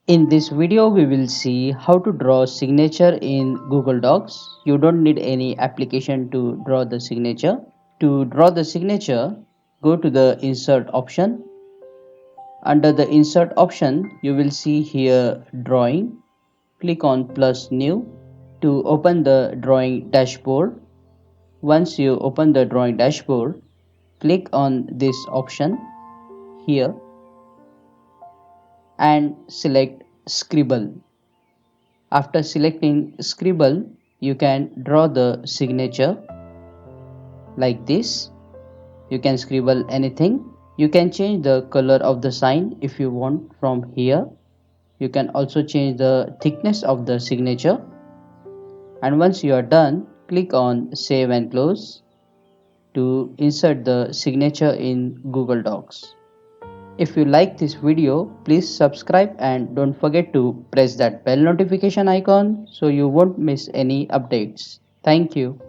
In this video, we will see how to draw signature in Google Docs. You don't need any application to draw the signature. To draw the signature, go to the Insert option. Under the Insert option, you will see here Drawing. Click on plus New to open the drawing dashboard. Once you open the drawing dashboard, click on this option here and select Scribble. After selecting Scribble, you can draw the signature like this. You can scribble anything. You can change the color of the sign if you want from here. You can also change the thickness of the signature. And once you are done, click on Save and Close to insert the signature in Google Docs. If you like this video, please subscribe and don't forget to press that bell notification icon so you won't miss any updates. Thank you.